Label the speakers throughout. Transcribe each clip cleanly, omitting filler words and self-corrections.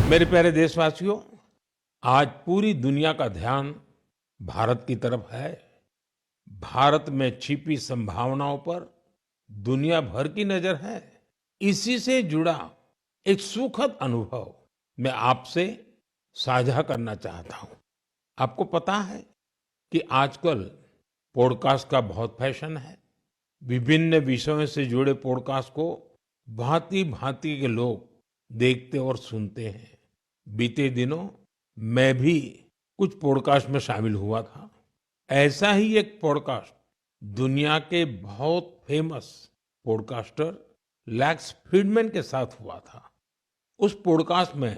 Speaker 1: मेरे प्यारे देशवासियों, आज पूरी दुनिया का ध्यान भारत की तरफ है। भारत में छिपी संभावनाओं पर दुनिया भर की नजर है। इसी से जुड़ा एक सुखद अनुभव मैं आपसे साझा करना चाहता हूं। आपको पता है कि आजकल पॉडकास्ट का बहुत फैशन है। विभिन्न विषयों से जुड़े पॉडकास्ट को भांति-भांति के लोग देखते और सुनते हैं। बीते दिनों मैं भी कुछ पॉडकास्ट में शामिल हुआ था। ऐसा ही एक पॉडकास्ट दुनिया के बहुत फेमस पॉडकास्टर लैक्स फ्रीडमैन के साथ हुआ था। उस पॉडकास्ट में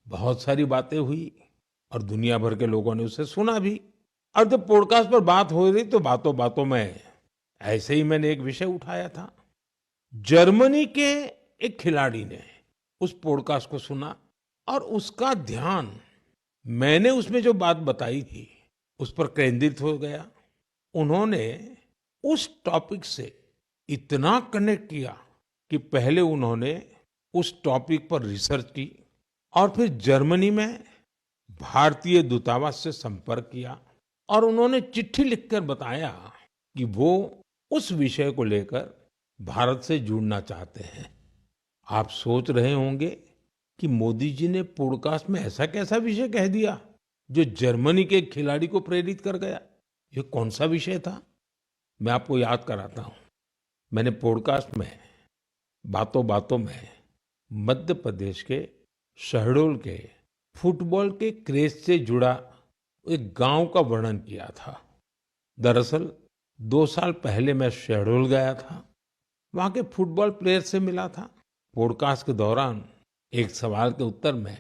Speaker 1: बहुत सारी बातें हुई और दुनिया भर के लोगों ने उसे सुना भी। और जब पॉडकास्ट पर बात हो रही तो बातों बातों में ऐसे ही मैंने एक विषय उठाया था। जर्मनी के एक खिलाड़ी ने उस पॉडकास्ट को सुना और उसका ध्यान मैंने उसमें जो बात बताई थी उस पर केंद्रित हो गया। उन्होंने उस टॉपिक से इतना कनेक्ट किया कि पहले उन्होंने उस टॉपिक पर रिसर्च की और फिर जर्मनी में भारतीय दूतावास से संपर्क किया और उन्होंने चिट्ठी लिखकर बताया कि वो उस विषय को लेकर भारत से जुड़ना चाहते हैं। आप सोच रहे होंगे कि मोदी जी ने पॉडकास्ट में ऐसा कैसा विषय कह दिया जो जर्मनी के एक खिलाड़ी को प्रेरित कर गया। ये कौन सा विषय था? मैं आपको याद कराता हूं। मैंने पॉडकास्ट में बातों बातों में मध्य प्रदेश के शहडोल के फुटबॉल के क्रेज से जुड़ा एक गांव का वर्णन किया था। दरअसल 2 साल पहले मैं शहडोल गया था। वहां के फुटबॉल प्लेयर से मिला था। पॉडकास्ट के दौरान एक सवाल के उत्तर में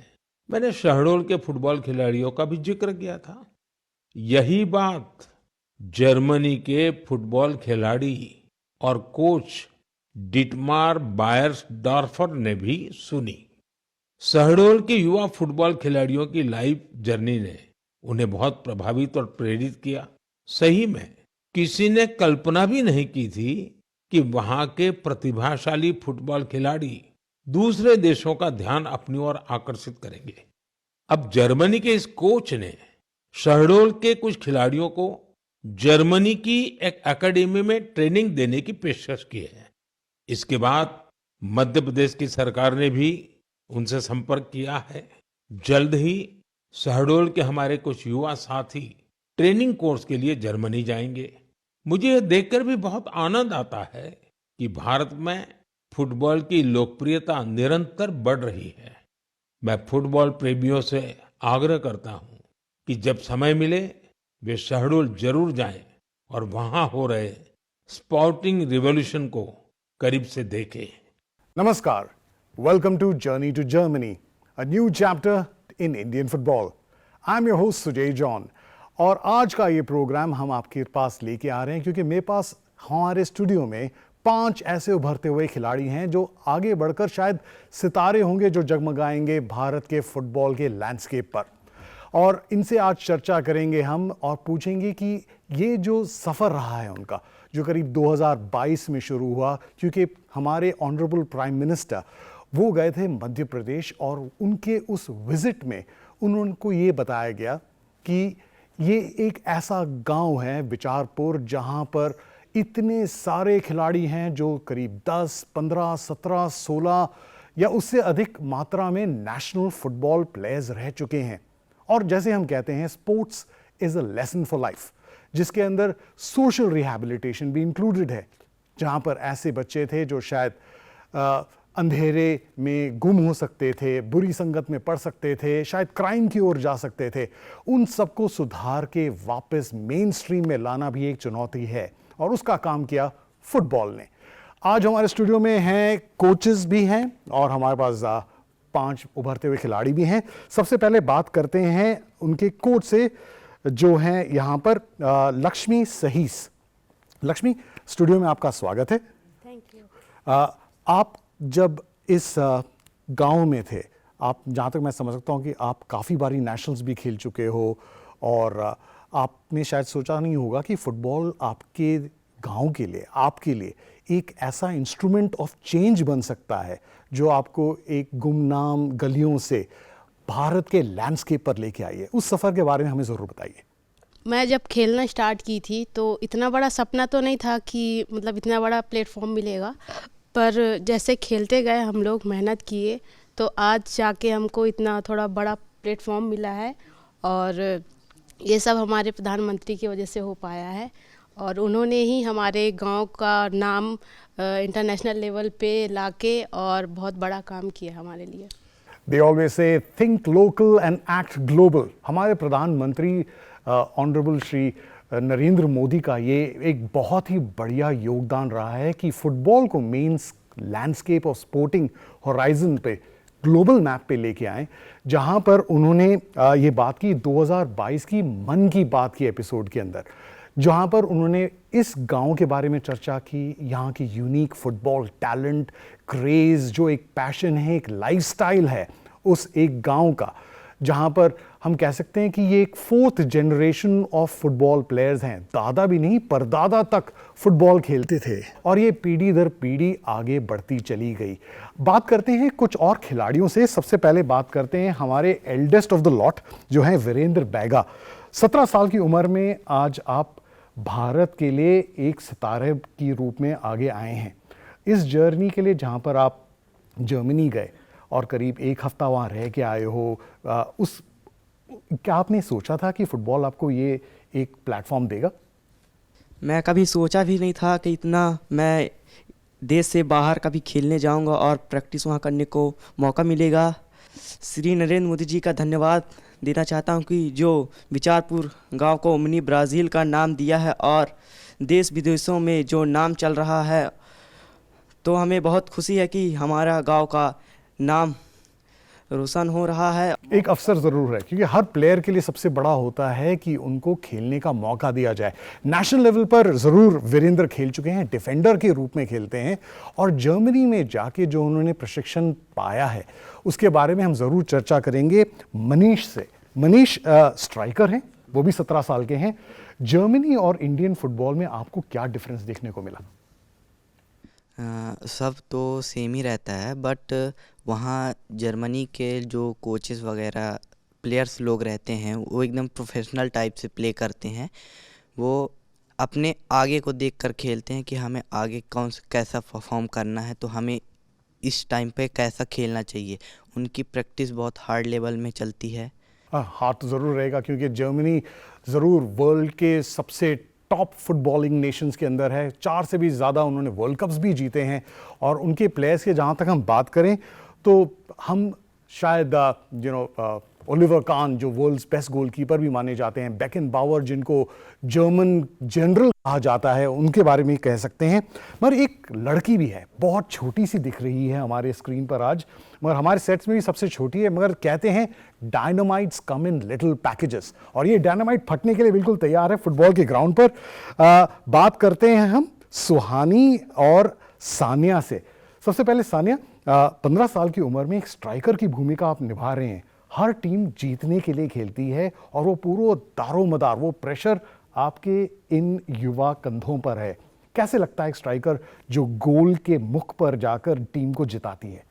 Speaker 1: मैंने शहडोल के फुटबॉल खिलाड़ियों का भी जिक्र किया था। यही बात जर्मनी के फुटबॉल खिलाड़ी और कोच डिटमार बायर्सडॉर्फर ने भी सुनी। शहडोल के युवा फुटबॉल खिलाड़ियों की लाइफ जर्नी ने उन्हें बहुत प्रभावित और प्रेरित किया। सही में किसी ने कल्पना भी नहीं की थी कि वहां के प्रतिभाशाली फुटबॉल खिलाड़ी दूसरे देशों का ध्यान अपनी ओर आकर्षित करेंगे। अब जर्मनी के इस कोच ने शहडोल के कुछ खिलाड़ियों को जर्मनी की एक एकेडमी में ट्रेनिंग देने की पेशकश की है। इसके बाद मध्य प्रदेश की सरकार ने भी उनसे संपर्क किया है। जल्द ही शहडोल के हमारे कुछ युवा साथी ट्रेनिंग कोर्स के लिए जर्मनी जाएंगे। मुझे यह देखकर भी बहुत आनंद आता है कि भारत में फुटबॉल की लोकप्रियता निरंतर बढ़ रही है। मैं फुटबॉल प्रेमियों से आग्रह करता हूं कि जब समय मिले वे शहडोल जरूर जाएं और वहां हो रहे स्पोर्टिंग रिवॉल्यूशन को करीब से देखें।
Speaker 2: Namaskar. Welcome to Journey to Germany, a new chapter in Indian football. I'm your host Sujay John. और आज का ये प्रोग्राम हम आपके पास लेके आ रहे हैं क्योंकि मेरे पास हमारे स्टूडियो में 5 ऐसे उभरते हुए खिलाड़ी हैं जो आगे बढ़कर शायद सितारे होंगे जो जगमगाएंगे भारत के फुटबॉल के लैंडस्केप पर। और इनसे आज चर्चा करेंगे हम और पूछेंगे कि ये जो सफ़र रहा है उनका, जो करीब 2022 में शुरू हुआ, क्योंकि हमारे ऑनरेबल प्राइम मिनिस्टर वो गए थे मध्य प्रदेश और उनके उस विजिट में उनको ये बताया गया कि ये एक ऐसा गांव है बिचारपुर जहां पर इतने सारे खिलाड़ी हैं जो करीब 10, 15, 17, 16 या उससे अधिक मात्रा में नेशनल फुटबॉल प्लेयर्स रह चुके हैं। और जैसे हम कहते हैं sports is a lesson for life, जिसके अंदर सोशल रिहैबिलिटेशन भी इंक्लूडेड है, जहां पर ऐसे बच्चे थे जो शायद अंधेरे में गुम हो सकते थे, बुरी संगत में पड़ सकते थे, शायद क्राइम की ओर जा सकते थे। उन सबको सुधार के वापस मेन स्ट्रीम में लाना भी एक चुनौती है और उसका काम किया फुटबॉल ने। आज हमारे स्टूडियो में हैं कोचेस भी हैं और हमारे पास 5 उभरते हुए खिलाड़ी भी हैं। सबसे पहले बात करते हैं उनके कोच से जो हैं यहाँ पर लक्ष्मी सहीस। लक्ष्मी, स्टूडियो में आपका स्वागत है।
Speaker 3: Thank you.
Speaker 2: आप जब इस गांव में थे, आप जहाँ तक मैं समझ सकता हूँ कि आप काफ़ी बारी नेशनल्स भी खेल चुके हो और आपने शायद सोचा नहीं होगा कि फुटबॉल आपके गांव के लिए, आपके लिए एक ऐसा इंस्ट्रूमेंट ऑफ चेंज बन सकता है जो आपको एक गुमनाम गलियों से भारत के लैंडस्केप पर लेके आई है, उस सफ़र के बारे में हमें ज़रूर बताइए।
Speaker 3: मैं जब खेलना स्टार्ट की थी तो इतना बड़ा सपना तो नहीं था कि मतलब इतना बड़ा प्लेटफॉर्म मिलेगा, पर जैसे खेलते गए हम लोग मेहनत किए तो आज जाके हमको इतना थोड़ा बड़ा प्लेटफॉर्म मिला है। और ये सब हमारे प्रधानमंत्री की वजह से हो पाया है, और उन्होंने ही हमारे गांव का नाम इंटरनेशनल लेवल पे लाके और बहुत बड़ा काम किया हमारे लिए।
Speaker 2: They always say think local and act global। हमारे प्रधानमंत्री ऑनरेबल श्री नरेंद्र मोदी का ये एक बहुत ही बढ़िया योगदान रहा है कि फुटबॉल को मेन लैंडस्केप और स्पोर्टिंग होराइजन पे, ग्लोबल मैप पे लेके आए, जहां पर उन्होंने ये बात की 2022 की मन की बात की एपिसोड के अंदर, जहां पर उन्होंने इस गांव के बारे में चर्चा की, यहाँ की यूनिक फुटबॉल टैलेंट, क्रेज़, जो एक पैशन है, एक लाइफस्टाइल है उस एक गांव का, जहां पर हम कह सकते हैं कि ये एक 4th generation of football players हैं। दादा भी नहीं, परदादा तक फुटबॉल खेलते थे और ये पीढ़ी दर पीढ़ी आगे बढ़ती चली गई। बात करते हैं कुछ और खिलाड़ियों से। सबसे पहले बात करते हैं हमारे एल्डेस्ट ऑफ द लॉट जो हैं वीरेंद्र बैगा। 17 साल की उम्र में आज आप भारत के लिए एक सितारे की रूप में आगे आए हैं। इस जर्नी के लिए जहाँ पर आप जर्मनी गए और करीब एक हफ्ता वहाँ रह के आए हो, क्या आपने सोचा था कि फुटबॉल आपको ये एक प्लेटफॉर्म देगा?
Speaker 4: मैं कभी सोचा भी नहीं था कि इतना मैं देश से बाहर कभी खेलने जाऊंगा और प्रैक्टिस वहाँ करने को मौका मिलेगा। श्री नरेंद्र मोदी जी का धन्यवाद देना चाहता हूँ कि जो बिचारपुर गांव को मिनी ब्राज़ील का नाम दिया है और देश विदेशों में जो नाम चल रहा है, तो हमें बहुत खुशी है कि हमारा गांव का नाम रोशन हो रहा है।
Speaker 2: एक अवसर ज़रूर है, क्योंकि हर प्लेयर के लिए सबसे बड़ा होता है कि उनको खेलने का मौका दिया जाए। नेशनल लेवल पर ज़रूर वीरेंद्र खेल चुके हैं, डिफेंडर के रूप में खेलते हैं, और जर्मनी में जाके जो उन्होंने प्रशिक्षण पाया है उसके बारे में हम ज़रूर चर्चा करेंगे मनीष से। मनीष स्ट्राइकर हैं, वो भी 17 साल के हैं। जर्मनी और इंडियन फुटबॉल में आपको क्या डिफरेंस देखने को मिला?
Speaker 5: सब तो सेम ही रहता है, बट वहाँ जर्मनी के जो कोचेस वगैरह प्लेयर्स लोग रहते हैं वो एकदम प्रोफेशनल टाइप से प्ले करते हैं। वो अपने आगे को देखकर खेलते हैं कि हमें आगे कैसा परफॉर्म करना है, तो हमें इस टाइम पे कैसा खेलना चाहिए। उनकी प्रैक्टिस बहुत हार्ड लेवल में चलती है।
Speaker 2: हाँ, तो ज़रूर रहेगा, क्योंकि जर्मनी ज़रूर वर्ल्ड के सबसे टॉप फुटबॉलिंग नेशंस के अंदर है। 4 से भी ज़्यादा उन्होंने वर्ल्ड कप्स भी जीते हैं, और उनके प्लेयर्स के जहाँ तक हम बात करें तो हम शायद ओलिवर कान जो वर्ल्ड्स बेस्ट गोलकीपर भी माने जाते हैं, बेकनबावर जिनको जर्मन जनरल कहा जाता है, उनके बारे में कह सकते हैं। मगर एक लड़की भी है, बहुत छोटी सी दिख रही है हमारे स्क्रीन पर आज, मगर हमारे सेट्स में भी सबसे छोटी है, मगर कहते हैं dynamites come in little packages, और ये डायनामाइट फटने के लिए बिल्कुल तैयार है फुटबॉल के ग्राउंड पर। बात करते हैं हम सुहानी और सानिया से। सबसे पहले सानिया, 15 साल की उम्र में एक स्ट्राइकर की भूमिका आप निभा रहे हैं। हर टीम जीतने के लिए खेलती है, और वो पूरा दारोमदार, वो प्रेशर आपके इन युवा कंधों पर है। कैसे लगता है एक स्ट्राइकर जो गोल के मुख पर जाकर टीम को जिताती है?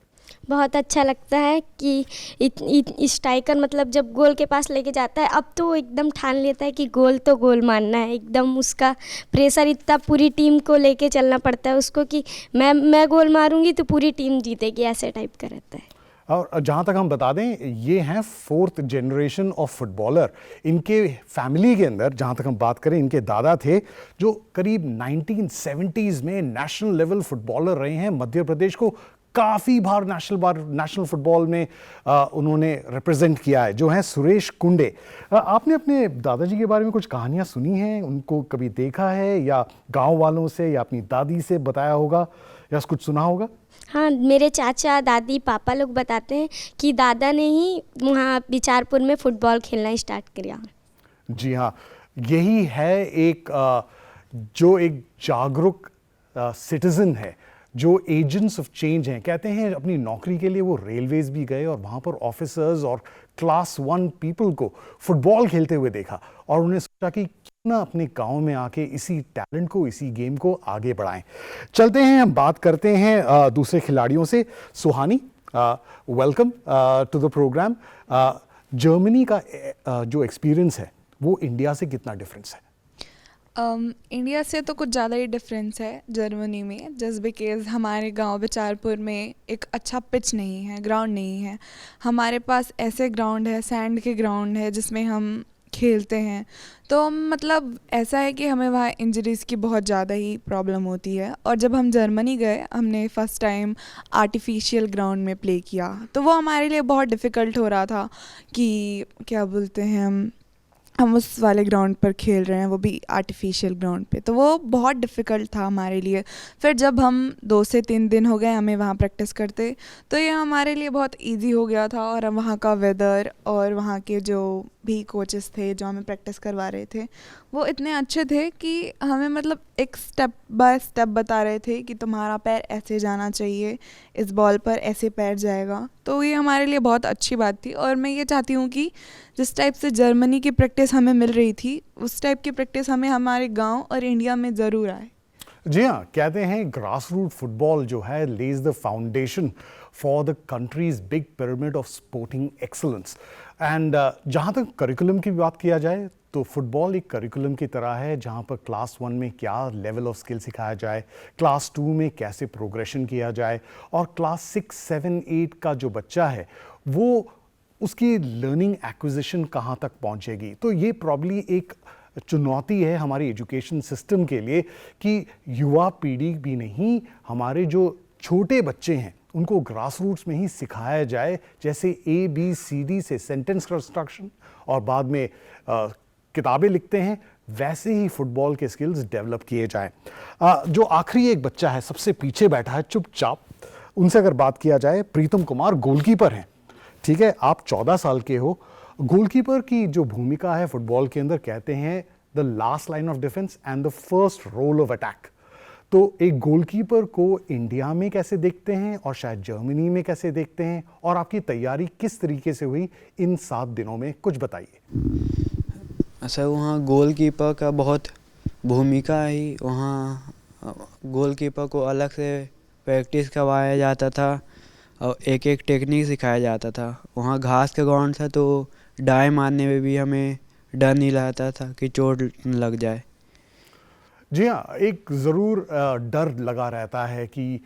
Speaker 6: बहुत अच्छा लगता है कि स्ट्राइकर मतलब जब गोल के पास लेके जाता है, अब तो एकदम ठान लेता है कि गोल तो गोल मानना है। एकदम उसका प्रेशर इतना पूरी टीम को लेके चलना पड़ता है उसको कि मैं गोल मारूंगी तो पूरी टीम जीतेगी, ऐसे टाइप का रहता है।
Speaker 2: और जहाँ तक हम बता दें, ये हैं 4th जनरेशन ऑफ फुटबॉलर। इनके फैमिली के अंदर जहाँ तक हम बात करें, इनके दादा थे जो करीब 1970s में नेशनल लेवल फुटबॉलर रहे हैं। मध्य प्रदेश को काफ़ी बार नेशनल फुटबॉल में उन्होंने रिप्रेजेंट किया है, जो हैं सुरेश कुंडे। आपने अपने दादाजी के बारे में कुछ कहानियाँ सुनी हैं, उनको कभी देखा है, या गांव वालों से या अपनी दादी से बताया होगा, या कुछ सुना होगा?
Speaker 6: हाँ, मेरे चाचा दादी पापा लोग बताते हैं कि दादा ने ही वहाँ बिचारपुर में फुटबॉल खेलना स्टार्ट किया।
Speaker 2: जी हाँ, यही है एक जो एक जागरूक सिटीजन है, जो एजेंट्स ऑफ चेंज हैं। कहते हैं अपनी नौकरी के लिए वो रेलवेज भी गए और वहाँ पर ऑफिसर्स और क्लास 1 पीपल को फुटबॉल खेलते हुए देखा, और उन्हें सोचा कि क्यों ना अपने गांव में आके इसी टैलेंट को, इसी गेम को आगे बढ़ाएं। चलते हैं, हम बात करते हैं दूसरे खिलाड़ियों से। Suhani, welcome to the program. Germany का जो एक्सपीरियंस है वो इंडिया से कितना डिफरेंस है?
Speaker 7: इंडिया से तो कुछ ज़्यादा ही डिफरेंस है जर्मनी में, जस्ट बिकॉज़ हमारे गांव बिचारपुर में एक अच्छा पिच नहीं है, ग्राउंड नहीं है। हमारे पास ऐसे ग्राउंड है, सैंड के ग्राउंड है जिसमें हम खेलते हैं, तो मतलब ऐसा है कि हमें वहाँ इंजरीज़ की बहुत ज़्यादा ही प्रॉब्लम होती है। और जब हम जर्मनी गए, हमने फ़र्स्ट टाइम आर्टिफिशियल ग्राउंड में प्ले किया, तो वो हमारे लिए बहुत डिफ़िकल्ट हो रहा था कि क्या बोलते हैं, हम उस वाले ग्राउंड पर खेल रहे हैं, वो भी आर्टिफिशियल ग्राउंड पे, तो वो बहुत डिफ़िकल्ट था हमारे लिए। फिर जब हम 2 से 3 दिन हो गए हमें वहाँ प्रैक्टिस करते, तो ये हमारे लिए बहुत इजी हो गया था। और वहाँ का वेदर और वहाँ के जो भी कोचेस थे जो हमें प्रैक्टिस करवा रहे थे, वो इतने अच्छे थे कि हमें मतलब एक स्टेप बाय स्टेप बता रहे थे कि तुम्हारा पैर ऐसे जाना चाहिए, इस बॉल पर ऐसे पैर जाएगा। तो ये हमारे लिए बहुत अच्छी बात थी। और मैं ये चाहती हूँ कि जिस टाइप से जर्मनी की प्रैक्टिस हमें मिल रही थी, उस टाइप की प्रैक्टिस हमें हमारे गांव और इंडिया में ज़रूर आए।
Speaker 2: जी हाँ, कहते हैं ग्रास रूट फुटबॉल जो है लेज the foundation for the countries big pyramid of sporting excellence. And जहाँ तक करिकुलम की बात किया जाए तो फुटबॉल एक करिकुलम की तरह है, जहाँ पर क्लास 1 में क्या लेवल ऑफ स्किल सिखाया जाए, क्लास 2 में कैसे प्रोग्रेशन किया जाए, और क्लास 6, 7, 8 का जो बच्चा है वो उसकी लर्निंग एक्विजिशन कहाँ तक पहुँचेगी। तो ये प्रॉब्ली एक चुनौती है हमारी एजुकेशन सिस्टम के लिए कि युवा पीढ़ी भी नहीं, हमारे जो छोटे बच्चे हैं उनको ग्रास रूट्स में ही सिखाया जाए, जैसे ABCD से सेंटेंस कंस्ट्रक्शन और बाद में किताबें लिखते हैं, वैसे ही फुटबॉल के स्किल्स डेवलप किए जाएं। जो आखिरी एक बच्चा है सबसे पीछे बैठा है चुपचाप, उनसे अगर बात किया जाए, प्रीतम कुमार गोलकीपर हैं। ठीक है, आप 14 साल के हो। गोलकीपर की जो भूमिका है फुटबॉल के अंदर, कहते हैं the last line of defence and the first role of attack. तो एक गोलकीपर को इंडिया में कैसे देखते हैं और शायद जर्मनी में कैसे देखते हैं, और आपकी तैयारी किस तरीके से हुई इन 7 दिनों में, कुछ बताइए।
Speaker 8: सर वहाँ गोलकीपर का बहुत भूमिका है। वहाँ गोलकीपर को अलग से प्रैक्टिस करवाया जाता था और एक एक टेक्निक सिखाया जाता था। वहाँ घास का ग्राउंड था तो डाई मारने में भी हमें डर नहीं लगता था कि चोट लग जाए।
Speaker 2: जी हाँ, एक ज़रूर डर लगा रहता है कि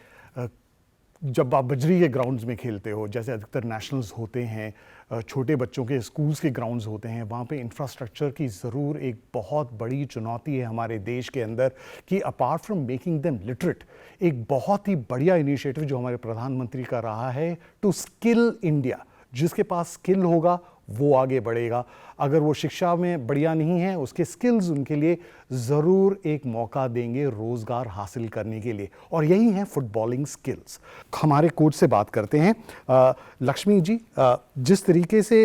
Speaker 2: जब आप बजरी के ग्राउंड्स में खेलते हो, जैसे अधिकतर नेशनल्स होते हैं, छोटे बच्चों के स्कूल्स के ग्राउंड्स होते हैं, वहाँ पे इंफ्रास्ट्रक्चर की ज़रूर एक बहुत बड़ी चुनौती है हमारे देश के अंदर कि apart from making them literate, एक बहुत ही बढ़िया इनिशिएटिव जो हमारे प्रधानमंत्री का रहा है टू स्किल इंडिया। जिसके पास स्किल होगा वो आगे बढ़ेगा। अगर वो शिक्षा में बढ़िया नहीं है, उसके स्किल्स उनके लिए ज़रूर एक मौका देंगे रोज़गार हासिल करने के लिए, और यही है फुटबॉलिंग स्किल्स। हमारे कोच से बात करते हैं। लक्ष्मी जी, जिस तरीके से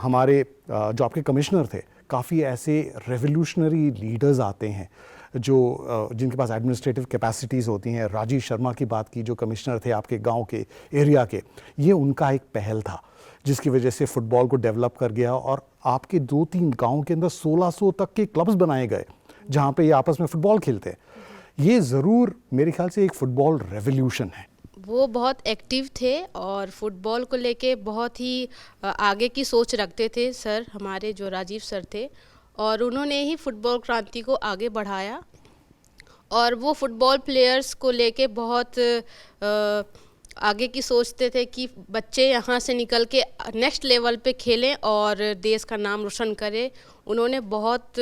Speaker 2: हमारे जो आपके कमिश्नर थे, काफ़ी ऐसे रेवोल्यूशनरी लीडर्स आते हैं जो जिनके पास एडमिनिस्ट्रेटिव कैपेसिटीज़ होती हैं। राजीव शर्मा की बात की, जो कमिश्नर थे आपके गांव के एरिया के, ये उनका एक पहल था जिसकी वजह से फुटबॉल को डेवलप कर गया, और आपके 2-3 गांव के अंदर 1600 तक के क्लब्स बनाए गए जहां पे ये आपस में फुटबॉल खेलते हैं। ये ज़रूर मेरे ख्याल से एक फुटबॉल रेवोल्यूशन है।
Speaker 3: वो बहुत एक्टिव थे और फुटबॉल को लेके बहुत ही आगे की सोच रखते थे सर, हमारे जो राजीव सर थे, और उन्होंने ही फुटबॉल क्रांति को आगे बढ़ाया। और वो फुटबॉल प्लेयर्स को लेके बहुत आगे की सोचते थे कि बच्चे यहाँ से निकल के नेक्स्ट लेवल पे खेलें और देश का नाम रोशन करें। उन्होंने बहुत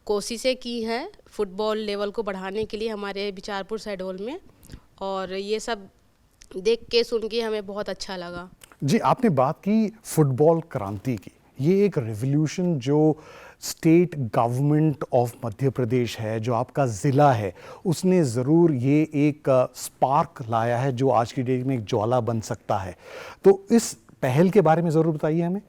Speaker 3: कोशिशें की हैं फुटबॉल लेवल को बढ़ाने के लिए हमारे बिचारपुर शहडोल में, और ये सब देख के सुन के हमें बहुत अच्छा लगा।
Speaker 2: जी, आपने बात की फुटबॉल क्रांति की। ये एक रेवोल्यूशन जो state government of Madhya Pradesh है, जो आपका ज़िला है, उसने ज़रूर ये एक स्पार्क लाया है जो आज की डेट में एक ज्वाला बन सकता है। तो इस पहल के बारे में ज़रूर बताइए हमें,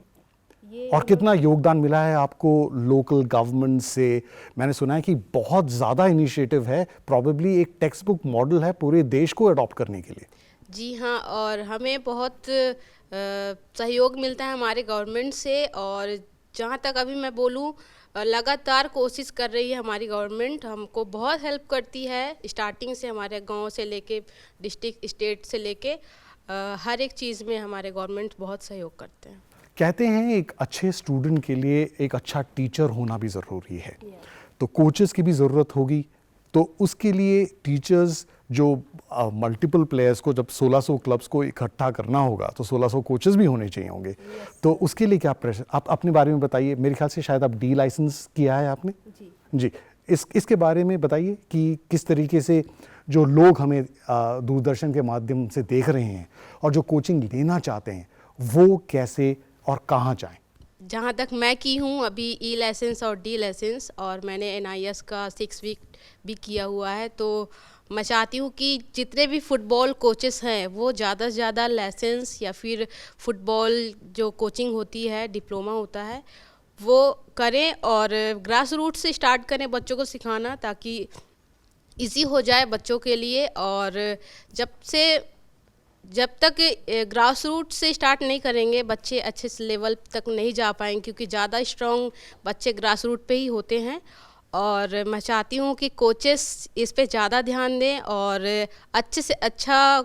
Speaker 2: और कितना योगदान मिला है आपको लोकल गवर्नमेंट से। मैंने सुना है कि बहुत ज़्यादा इनिशिएटिव है, प्रॉबेबली एक टेक्स्ट बुक मॉडल है पूरे देश को अडॉप्ट करने के लिए।
Speaker 3: जी हाँ, और हमें बहुत सहयोग मिलता है हमारे गवर्नमेंट से, और जहाँ तक अभी मैं बोलूँ, लगातार कोशिश कर रही है हमारी गवर्नमेंट, हमको बहुत हेल्प करती है स्टार्टिंग से, हमारे गांव से लेके डिस्ट्रिक्ट स्टेट से लेके हर एक चीज़ में हमारे गवर्नमेंट बहुत सहयोग करते हैं।
Speaker 2: कहते हैं एक अच्छे स्टूडेंट के लिए एक अच्छा टीचर होना भी ज़रूरी है, तो कोचेस की भी ज़रूरत होगी। तो उसके लिए टीचर्स जो मल्टीपल प्लेयर्स को, जब 1600 क्लब्स को इकट्ठा करना होगा तो 1600 कोचेस भी होने चाहिए होंगे। तो उसके लिए क्या प्रेशर, आप अपने बारे में बताइए। मेरे ख्याल से शायद आप डी लाइसेंस किया है आपने जी। इसके बारे में बताइए कि किस तरीके से जो लोग हमें दूरदर्शन के माध्यम से देख रहे हैं और जो कोचिंग लेना चाहते हैं वो कैसे और कहाँ जाएं।
Speaker 3: जहाँ तक मैं की हूँ अभी ई लाइसेंस और डी लाइसेंस, और मैंने NIS का 6 वीक भी किया हुआ है। तो मैं चाहती हूँ कि जितने भी फुटबॉल कोचेस हैं वो ज़्यादा से ज़्यादा लाइसेंस या फिर फुटबॉल जो कोचिंग होती है, डिप्लोमा होता है, वो करें और ग्रास रूट से स्टार्ट करें बच्चों को सिखाना, ताकि इजी हो जाए बच्चों के लिए। और जब तक ग्रास रूट से स्टार्ट नहीं करेंगे बच्चे अच्छे से लेवल तक नहीं जा पाएंगे, क्योंकि ज़्यादा स्ट्रॉन्ग बच्चे ग्रास रूट पे ही होते हैं। और मैं चाहती हूँ कि कोचेस इस पे ज़्यादा ध्यान दें और अच्छे से अच्छा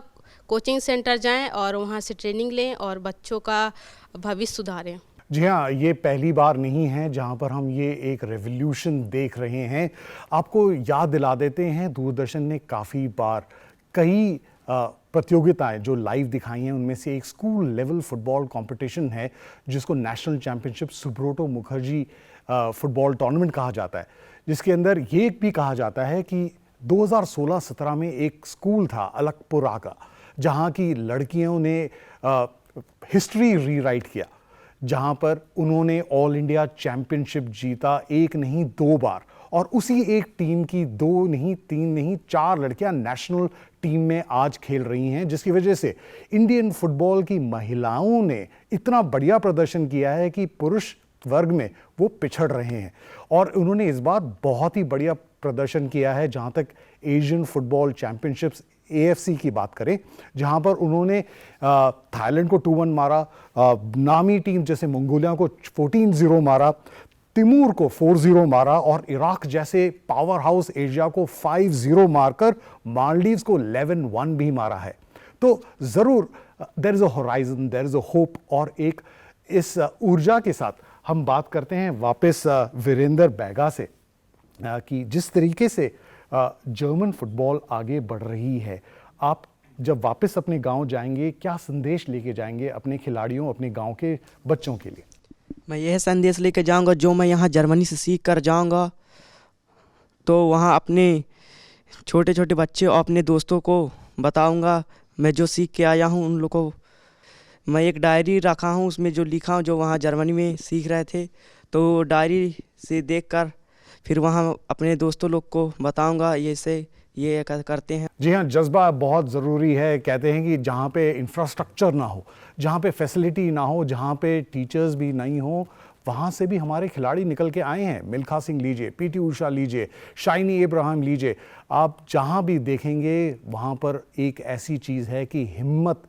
Speaker 3: कोचिंग सेंटर जाएं और वहाँ से ट्रेनिंग लें और बच्चों का भविष्य सुधारें।
Speaker 2: जी हाँ, ये पहली बार नहीं है जहाँ पर हम ये एक रेवोल्यूशन देख रहे हैं। आपको याद दिला देते हैं, दूरदर्शन ने काफ़ी बार कई प्रतियोगिताएं जो लाइव दिखाई हैं, उनमें से एक स्कूल लेवल फुटबॉल कंपटीशन है जिसको national championship Subroto Mukherjee football tournament कहा जाता है, जिसके अंदर ये भी कहा जाता है कि 2016-17 में एक स्कूल था अलकपुरा का, जहाँ की लड़कियों ने हिस्ट्री रीराइट किया, जहाँ पर उन्होंने ऑल इंडिया चैंपियनशिप जीता, एक नहीं 2 बार। और उसी एक टीम की 2 नहीं 3 नहीं 4 लड़कियां नेशनल टीम में आज खेल रही हैं, जिसकी वजह से इंडियन फुटबॉल की महिलाओं ने इतना बढ़िया प्रदर्शन किया है कि पुरुष वर्ग में वो पिछड़ रहे हैं। और उन्होंने इस बार बहुत ही बढ़िया प्रदर्शन किया है। जहाँ तक एशियन फुटबॉल चैंपियनशिप्स AFC की बात करें, जहाँ पर उन्होंने थाईलैंड को 2-1 मारा, नामी टीम जैसे मंगोलिया को 14-0 मारा, तिमूर को 4-0 मारा और इराक जैसे पावर हाउस एशिया को 5-0 मारकर मालदीव्स को 11-1 भी मारा है। तो ज़रूर there is a horizon, there is a hope. और एक इस ऊर्जा के साथ हम बात करते हैं वापस वीरेंद्र बैगा से कि जिस तरीके से जर्मन फुटबॉल आगे बढ़ रही है, आप जब वापस अपने गांव जाएंगे क्या संदेश लेके जाएंगे अपने खिलाड़ियों, अपने गांव के बच्चों के लिए?
Speaker 4: मैं यह संदेश लेके जाऊंगा जो मैं यहाँ जर्मनी से सीख कर जाऊंगा, तो वहाँ अपने छोटे छोटे बच्चे और अपने दोस्तों को बताऊंगा मैं जो सीख के आया हूँ उन लोगों को। मैं एक डायरी रखा हूँ, उसमें जो लिखा हूँ जो वहाँ जर्मनी में सीख रहे थे, तो डायरी से देखकर फिर वहाँ अपने दोस्तों लोग को बताऊंगा ये करते हैं।
Speaker 2: जी हाँ, जज्बा बहुत ज़रूरी है। कहते हैं कि जहाँ पे इंफ्रास्ट्रक्चर ना हो, जहाँ पे फैसिलिटी ना हो, जहाँ पे टीचर्स भी नहीं हो, वहाँ से भी हमारे खिलाड़ी निकल के आए हैं। मिल्खा सिंह लीजिए, PT ऊषा लीजिए, शाइनी इब्राहिम लीजिए, आप जहाँ भी देखेंगे वहाँ पर एक ऐसी चीज़ है कि हिम्मत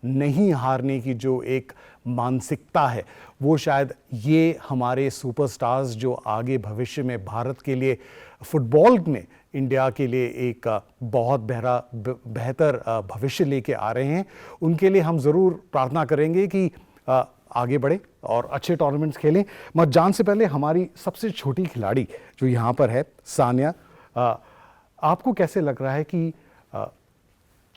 Speaker 2: नहीं हारने की जो एक मानसिकता है, वो शायद ये हमारे सुपरस्टार्स जो आगे भविष्य में भारत के लिए फुटबॉल में इंडिया के लिए एक बहुत बेहतर भविष्य लेके आ रहे हैं, उनके लिए हम ज़रूर प्रार्थना करेंगे कि आगे बढ़े और अच्छे टूर्नामेंट्स खेलें। मतदान से पहले हमारी सबसे छोटी खिलाड़ी जो यहाँ पर है, सानिया, आपको कैसे लग रहा है कि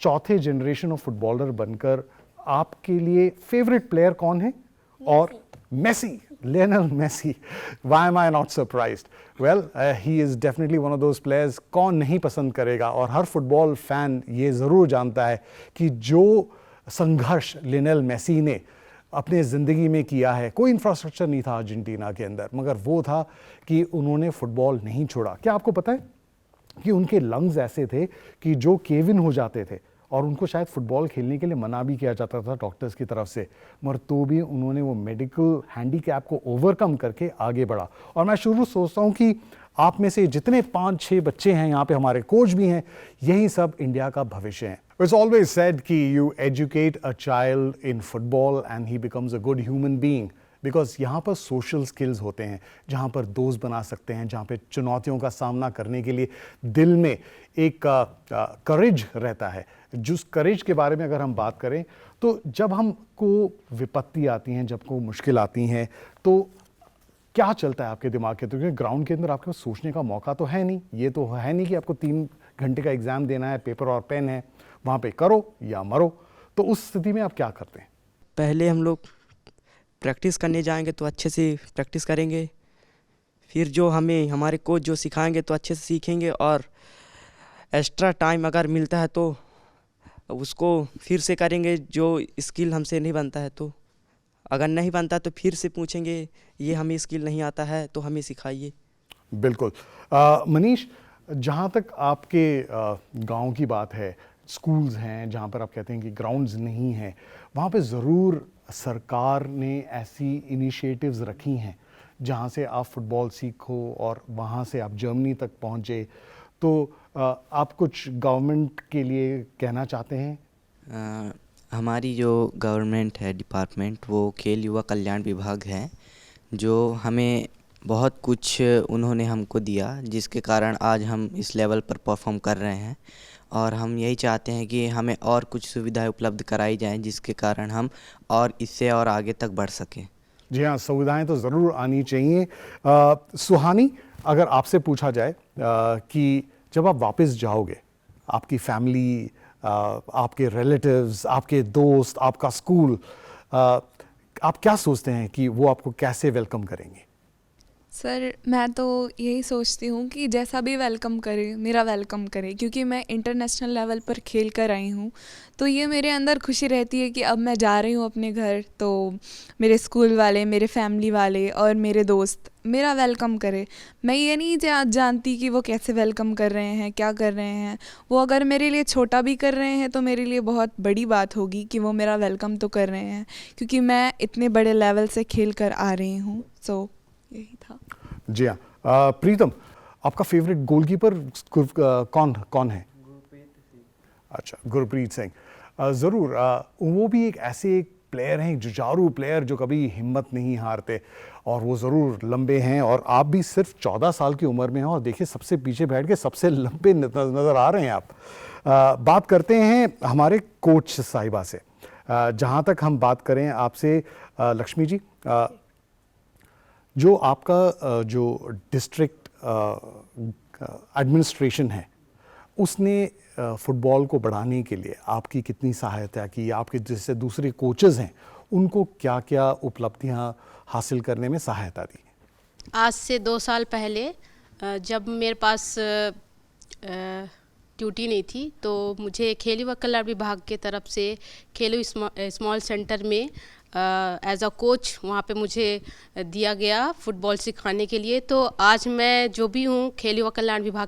Speaker 2: चौथे जनरेशन ऑफ फुटबॉलर बनकर आपके लिए फेवरेट प्लेयर कौन है? और Messi, Lionel Messi. Why am I not surprised? Well, he is definitely one of those players. कौन नहीं पसंद करेगा? और हर फुटबॉल फैन ये ज़रूर जानता है कि जो संघर्ष लियोनेल मेसी ने अपने ज़िंदगी में किया है, कोई इंफ्रास्ट्रक्चर नहीं था अर्जेंटीना के अंदर, मगर वो था कि उन्होंने फुटबॉल नहीं छोड़ा। क्या आपको पता है कि उनके लंग्स ऐसे थे कि जो केविन हो जाते थे और उनको शायद फुटबॉल खेलने के लिए मना भी किया जाता था डॉक्टर्स की तरफ से, मगर तो भी उन्होंने वो मेडिकल हैंडीकैप को ओवरकम करके आगे बढ़ा। और मैं शुरू सोचता हूँ कि आप में से जितने 5-6 बच्चे हैं, यहाँ पे हमारे कोच भी हैं, यही सब इंडिया का भविष्य है। It's always said कि you educate a child in football and he becomes a good human being because यहाँ पर सोशल स्किल्स होते हैं, जहाँ पर दोस्त बना सकते हैं, जहाँ पे चुनौतियों का सामना करने के लिए दिल में एक करेज रहता है। जिस करेज के बारे में अगर हम बात करें तो जब हमको विपत्ति आती हैं, जब को मुश्किल आती हैं, तो क्या चलता है आपके दिमाग के अंदर? क्योंकि ग्राउंड के अंदर आपके पास सोचने का मौका तो है नहीं। ये तो है नहीं कि आपको 3 घंटे का एग्ज़ाम देना है, पेपर और पेन है, वहाँ पे करो या मरो। तो उस स्थिति में आप क्या करते हैं?
Speaker 4: पहले हम लोग प्रैक्टिस करने जाएंगे तो अच्छे से प्रैक्टिस करेंगे, फिर जो हमें हमारे कोच जो सिखाएंगे तो अच्छे से सीखेंगे, और एक्स्ट्रा टाइम अगर मिलता है तो उसको फिर से करेंगे। जो स्किल हमसे नहीं बनता है तो अगर नहीं बनता तो फिर से पूछेंगे, ये हमें स्किल नहीं आता है तो हमें सिखाइए।
Speaker 2: बिल्कुल। मनीष, जहाँ तक आपके गांव की बात है, स्कूल्स हैं जहाँ पर आप कहते हैं कि ग्राउंड्स नहीं हैं, वहाँ पे ज़रूर सरकार ने ऐसी इनिशिएटिव्स रखी हैं जहाँ से आप फुटबॉल सीखो और वहाँ से आप जर्मनी तक पहुँचे। तो आप कुछ गवर्नमेंट के लिए कहना चाहते हैं?
Speaker 5: हमारी जो गवर्नमेंट है डिपार्टमेंट, वो खेल युवा कल्याण विभाग है, जो हमें बहुत कुछ उन्होंने हमको दिया, जिसके कारण आज हम इस लेवल पर परफॉर्म कर रहे हैं। और हम यही चाहते हैं कि हमें और कुछ सुविधाएं उपलब्ध कराई जाएं, जिसके कारण हम और इससे और आगे तक बढ़ सकें।
Speaker 2: जी हाँ, सुविधाएं तो ज़रूर आनी चाहिए। सुहानी, अगर आपसे पूछा जाए कि जब आप वापस जाओगे, आपकी फैमिली, आपके रिलेटिव्स, आपके दोस्त, आपका स्कूल, आप क्या सोचते हैं कि वो आपको कैसे वेलकम करेंगे?
Speaker 7: सर, मैं तो यही सोचती हूँ कि जैसा भी वेलकम करे, मेरा वेलकम करे, क्योंकि मैं इंटरनेशनल लेवल पर खेल कर आई हूँ। तो ये मेरे अंदर खुशी रहती है कि अब मैं जा रही हूँ अपने घर, तो मेरे स्कूल वाले, मेरे फैमिली वाले और मेरे दोस्त मेरा वेलकम करे। मैं ये नहीं जानती कि वो कैसे वेलकम कर रहे हैं, क्या कर रहे हैं। वो अगर मेरे लिए छोटा भी कर रहे हैं तो मेरे लिए बहुत बड़ी बात होगी कि वो मेरा वेलकम तो कर रहे हैं, क्योंकि मैं इतने बड़े लेवल से खेल कर आ रही हूँ। सो यही था।
Speaker 2: जी हाँ। प्रीतम, आपका फेवरेट गोलकीपर कौन है? अच्छा, गुरप्रीत सिंह। ज़रूर, वो भी एक ऐसे एक प्लेयर हैं, जुझारू प्लेयर, जो कभी हिम्मत नहीं हारते, और वो ज़रूर लंबे हैं। और आप भी सिर्फ 14 साल की उम्र में हैं, और देखिए सबसे पीछे बैठ के सबसे लंबे नज़र आ रहे हैं आप। बात करते हैं हमारे कोच साहिबा से। जहाँ तक हम बात करें आपसे, लक्ष्मी जी, जो आपका जो डिस्ट्रिक्ट एडमिनिस्ट्रेशन है, उसने फुटबॉल को बढ़ाने के लिए आपकी कितनी सहायता की? आपके जैसे दूसरे कोचेस हैं, उनको क्या क्या उपलब्धियां हासिल करने में सहायता दी?
Speaker 3: आज से 2 साल पहले जब मेरे पास ड्यूटी नहीं थी, तो मुझे खेल युवा कल्याण विभाग के तरफ से खेलो स्मॉल सेंटर में एज अ कोच वहाँ पे मुझे दिया गया फुटबॉल सिखाने के लिए। तो आज मैं जो भी हूँ खेल युवा कल्याण विभाग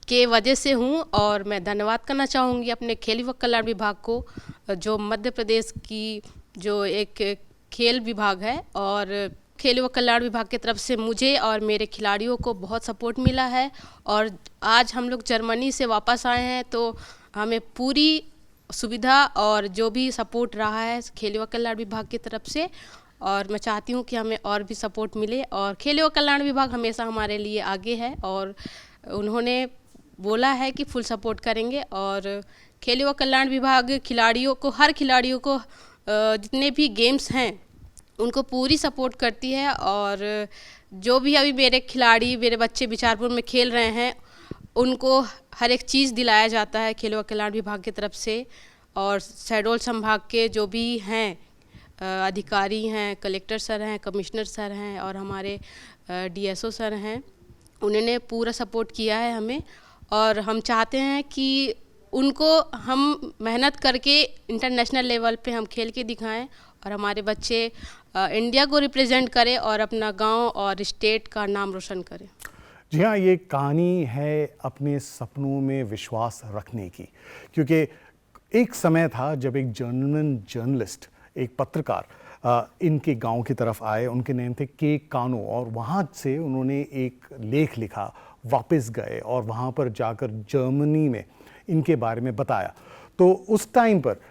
Speaker 3: के वजह से हूँ, और मैं धन्यवाद करना चाहूँगी अपने खेल युवा कल्याण विभाग को, जो मध्य प्रदेश की जो एक खेल विभाग है, और खेल युवा कल्याण विभाग की तरफ से मुझे और मेरे खिलाड़ियों को बहुत सपोर्ट मिला है। और आज हम लोग जर्मनी से वापस आए हैं, तो हमें पूरी सुविधा और जो भी सपोर्ट रहा है खेल युवा कल्याण विभाग की तरफ से, और मैं चाहती हूँ कि हमें और भी सपोर्ट मिले। और खेल युवा कल्याण विभाग हमेशा हमारे लिए आगे है, और उन्होंने बोला है कि फुल सपोर्ट करेंगे। और खेल युवा कल्याण विभाग खिलाड़ियों को, हर खिलाड़ियों को जितने भी गेम्स हैं उनको पूरी सपोर्ट करती है। और जो भी अभी मेरे खिलाड़ी, मेरे बच्चे बिचारपुर में खेल रहे हैं, उनको हर एक चीज़ दिलाया जाता है खेल युवा कल्याण विभाग की तरफ से। और शहडोल संभाग के जो भी हैं अधिकारी हैं, कलेक्टर सर हैं, कमिश्नर सर हैं, और हमारे डीएसओ सर हैं, उन्होंने पूरा सपोर्ट किया है हमें। और हम चाहते हैं कि उनको हम मेहनत करके इंटरनेशनल लेवल पे हम खेल के दिखाएं, और हमारे बच्चे इंडिया को रिप्रेजेंट करें और अपना गांव और स्टेट का नाम रोशन करें।
Speaker 2: जी हाँ, ये कहानी है अपने सपनों में विश्वास रखने की। क्योंकि एक समय था जब एक जर्नलिस्ट, एक पत्रकार इनके गांव की तरफ आए। उनके नाम थे के कानो, और वहाँ से उन्होंने एक लेख लिखा, वापस गए और वहाँ पर जाकर जर्मनी में इनके बारे में बताया। तो उस टाइम पर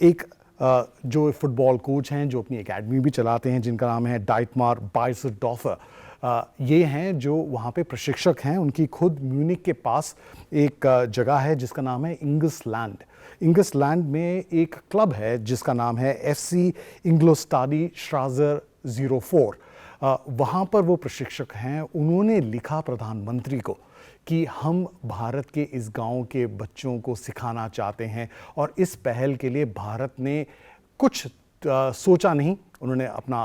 Speaker 2: एक जो फुटबॉल कोच हैं, जो अपनी एकेडमी भी चलाते हैं, जिनका नाम है डाइटमार बाइसडॉर्फर, ये हैं जो वहाँ पे प्रशिक्षक हैं। उनकी खुद म्यूनिक के पास एक जगह है जिसका नाम है इंगसलैंड। इंगसलैंड में एक क्लब है जिसका नाम है FC इंग्लोस्टाडी श्राजर 04। वहाँ पर वो प्रशिक्षक हैं। उन्होंने लिखा प्रधानमंत्री को कि हम भारत के इस गांव के बच्चों को सिखाना चाहते हैं, और इस पहल के लिए भारत ने कुछ सोचा नहीं, उन्होंने अपना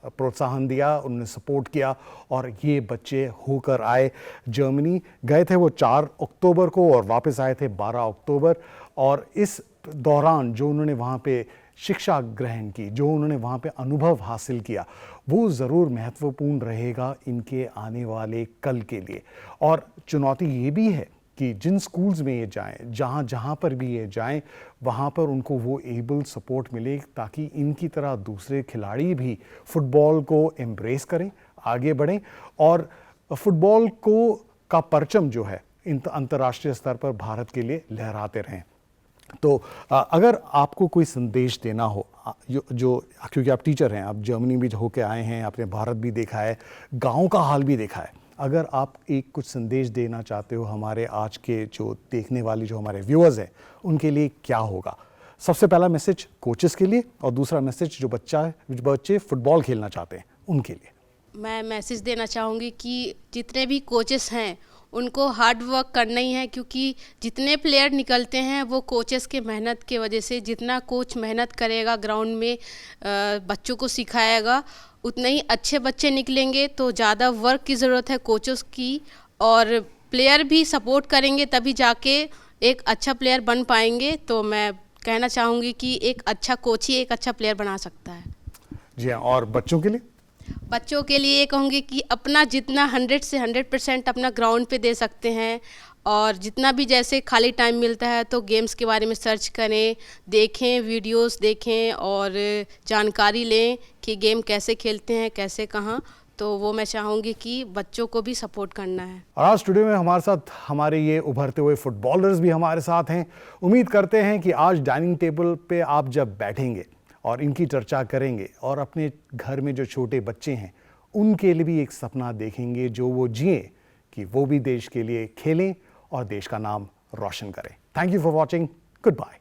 Speaker 2: प्रोत्साहन दिया, उन्होंने सपोर्ट किया, और ये बच्चे होकर आए। जर्मनी गए थे वो 4 अक्टूबर को और वापस आए थे 12 अक्टूबर। और इस दौरान जो उन्होंने वहाँ पे शिक्षा ग्रहण की, जो उन्होंने वहाँ पे अनुभव हासिल किया, वो ज़रूर महत्वपूर्ण रहेगा इनके आने वाले कल के लिए। और चुनौती ये भी है कि जिन स्कूल्स में ये जाएं, जहाँ पर भी ये जाएं, वहाँ पर उनको वो एबल सपोर्ट मिले ताकि इनकी तरह दूसरे खिलाड़ी भी फुटबॉल को एम्ब्रेस करें, आगे बढ़ें, और फुटबॉल को का परचम जो है अंतर्राष्ट्रीय स्तर पर भारत के लिए लहराते रहें। तो अगर आपको कोई संदेश देना हो, जो क्योंकि आप टीचर हैं, आप जर्मनी भी होके आए हैं, आपने भारत भी देखा है, गांव का हाल भी देखा है, अगर आप एक कुछ संदेश देना चाहते हो हमारे आज के जो देखने वाले जो हमारे व्यूअर्स हैं, उनके लिए क्या होगा? सबसे पहला मैसेज कोचेस के लिए, और दूसरा मैसेज जो बच्चे फुटबॉल खेलना चाहते हैं उनके लिए।
Speaker 3: मैं मैसेज देना चाहूँगी कि जितने भी कोचेस हैं उनको हार्ड वर्क करना ही है, क्योंकि जितने प्लेयर निकलते हैं वो कोचेस के मेहनत के वजह से। जितना कोच मेहनत करेगा ग्राउंड में, बच्चों को सिखाएगा, उतने ही अच्छे बच्चे निकलेंगे। तो ज़्यादा वर्क की ज़रूरत है कोचेस की, और प्लेयर भी सपोर्ट करेंगे तभी जाके एक अच्छा प्लेयर बन पाएंगे। तो मैं कहना चाहूँगी कि एक अच्छा कोच ही एक अच्छा प्लेयर बना सकता है।
Speaker 2: जी हाँ, और बच्चों के लिए?
Speaker 3: बच्चों के लिए ये कहूँगी कि अपना जितना 100 से 100% अपना ग्राउंड पे दे सकते हैं, और जितना भी जैसे खाली टाइम मिलता है तो गेम्स के बारे में सर्च करें, देखें, वीडियोस देखें और जानकारी लें कि गेम कैसे खेलते हैं, कैसे कहाँ। तो वो मैं चाहूँगी कि बच्चों को भी सपोर्ट करना है।
Speaker 2: और आज स्टूडियो में हमारे साथ हमारे ये उभरते हुए फुटबॉलर्स भी हमारे साथ हैं। उम्मीद करते हैं कि आज डाइनिंग टेबल पे आप जब बैठेंगे और इनकी चर्चा करेंगे, और अपने घर में जो छोटे बच्चे हैं उनके लिए भी एक सपना देखेंगे जो वो जिए, कि वो भी देश के लिए खेलें और देश का नाम रोशन करें। Thank you for watching. Good bye.